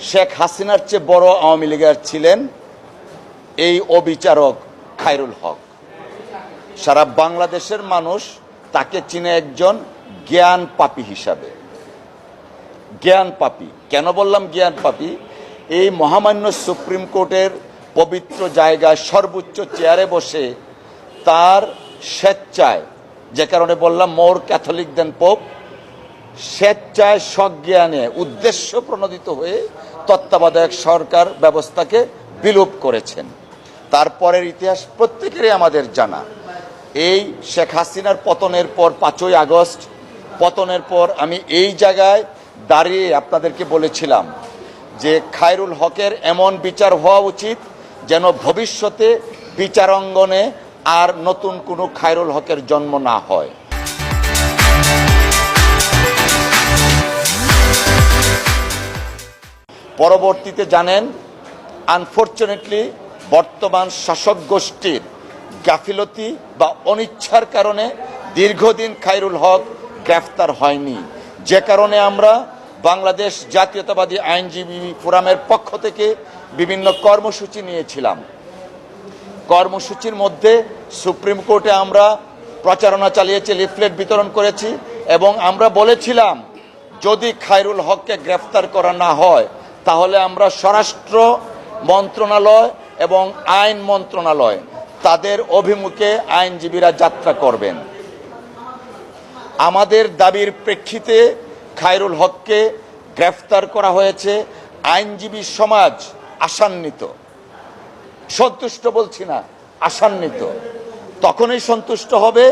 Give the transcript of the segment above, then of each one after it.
শেখ হাসিনার চেয়ে বড় আওয়ামী লীগের ছিলেন এই অবিচারক খায়রুল হক। সারা বাংলাদেশের মানুষ তাকে চিনে একজন জ্ঞান পাপী হিসাবে। জ্ঞান পাপী কেন বললাম? জ্ঞান পাপী, এই মহামান্য সুপ্রিম কোর্টের পবিত্র জায়গায় সর্বোচ্চ চেয়ারে বসে তার স্বেচ্ছায়, যে কারণে বললাম মোর ক্যাথলিক দেন পোপ, স্বেচ্ছায় সজ্ঞানে উদ্দেশ্য প্রণোদিত হয়ে তত্ত্বাবধায়ক সরকার ব্যবস্থাকে বিলোপ করেছেন। তারপরের ইতিহাস প্রত্যেকেরই আমাদের জানা। এই শেখ হাসিনার পতনের পর 5ই আগস্ট পতনের পর আমি এই জায়গায় দাঁড়িয়ে আপনাদেরকে বলেছিলাম যে খায়রুল হকের এমন বিচার হওয়া উচিত যেন ভবিষ্যতে বিচারাঙ্গনে আর নতুন কোনো খায়রুল হকের জন্ম না হয়। পরবর্তীতে জানেন, আনফরচুনেটলি বর্তমান শাসক গোষ্ঠীর গাফিলতি বা অনিচ্ছার কারণে দীর্ঘদিন খায়রুল হক গ্রেফতার হয়নি, যে কারণে আমরা বাংলাদেশ জাতীয়তাবাদী আইনজীবী ফোরামের পক্ষ থেকে বিভিন্ন কর্মসূচি নিয়েছিলাম। কর্মসূচির মধ্যে সুপ্রিম কোর্টে আমরা প্রচারণা চালিয়েছি, লিফলেট বিতরণ করেছি এবং আমরা বলেছিলাম যদি খায়রুল হককে গ্রেফতার করা না হয় তাহলে আমরা স্বরাষ্ট্র মন্ত্রণালয় এবং আইন মন্ত্রণালয় তাদের অভিমুখে আইনজীবীরা যাত্রা করবেন। আমাদের দাবির প্রেক্ষিতে খায়রুল হককে গ্রেফতার করা হয়েছে। আইনজীবী সমাজ আশান্বিত, সন্তুষ্ট বলছি না, আশান্বিত। তখনই সন্তুষ্ট হবে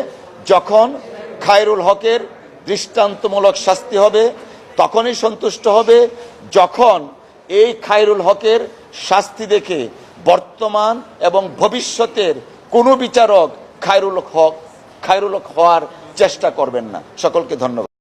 যখন খায়রুল হকের দৃষ্টান্তমূলক শাস্তি হবে, তখনই সন্তুষ্ট হবে যখন এই খায়রুল হকের শাস্তি দেখে বর্তমান এবং ভবিষ্যতের কোনো বিচারক খায়রুল হক হওয়ার চেষ্টা করবেন না। সকলকে ধন্যবাদ।